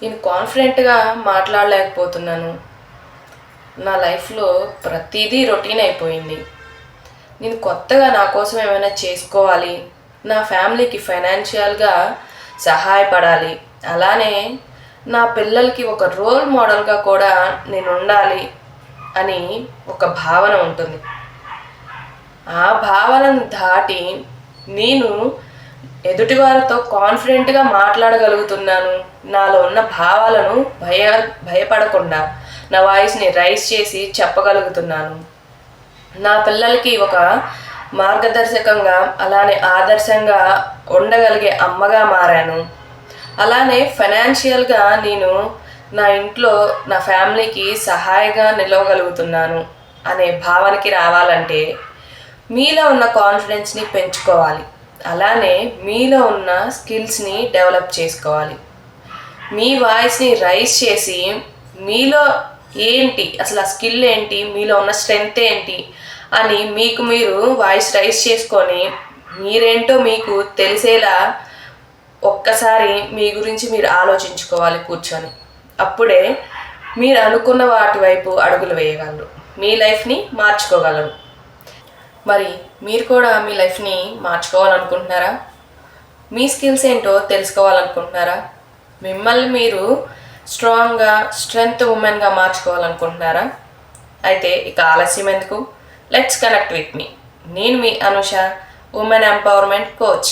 నేను కాన్ఫిడెంట్గా మాట్లాడలేకపోతున్నాను. నా లైఫ్లో ప్రతిదీ రొటీన్ అయిపోయింది. నేను కొత్తగా నా కోసం ఏమైనా చేసుకోవాలి, నా ఫ్యామిలీకి ఫైనాన్షియల్గా సహాయపడాలి, అలానే నా పిల్లలకి ఒక రోల్ మోడల్గా కూడా నేను ఉండాలి అని ఒక భావన ఉంటుంది. ఆ భావనను దాటి నేను ఎదుటివారితో కాన్ఫిడెంట్గా మాట్లాడగలుగుతున్నాను. నాలో ఉన్న భావాలను భయపడకుండా నా వాయిస్ని రైజ్ చేసి చెప్పగలుగుతున్నాను. నా పిల్లలకి ఒక మార్గదర్శకంగా అలానే ఆదర్శంగా ఉండగలిగే అమ్మగా మారాను. అలానే ఫైనాన్షియల్గా నేను నా ఇంట్లో నా ఫ్యామిలీకి సహాయంగా నిలవగలుగుతున్నాను అనే భావనకి రావాలంటే మీలో ఉన్న కాన్ఫిడెన్స్ని పెంచుకోవాలి. అలానే మీలో ఉన్న స్కిల్స్ని డెవలప్ చేసుకోవాలి. మీ వాయిస్ని రైజ్ చేసి మీలో ఏంటి, అసలు ఆ స్కిల్ ఏంటి, మీలో ఉన్న స్ట్రెంగ్త్ ఏంటి అని మీకు మీరు వాయిస్ రైజ్ చేసుకొని మీరేంటో మీకు తెలిసేలా ఒక్కసారి మీ గురించి మీరు ఆలోచించుకోవాలి కూర్చొని. అప్పుడే మీరు అనుకున్న వాటి వైపు అడుగులు వేయగలరు, మీ లైఫ్ని మార్చుకోగలరు. మరి మీరు కూడా మీ లైఫ్ని మార్చుకోవాలనుకుంటున్నారా? మీ స్కిల్స్ ఏంటో తెలుసుకోవాలనుకుంటున్నారా? మిమ్మల్ని మీరు స్ట్రాంగ్గా స్ట్రెంగ్త్ ఉమెన్గా మార్చుకోవాలనుకుంటున్నారా? అయితే ఇక ఆలస్యం ఎందుకు, లెట్స్ కనెక్ట్ విత్ మీ. నేను మీ అనుష, ఉమెన్ ఎంపవర్మెంట్ కోచ్.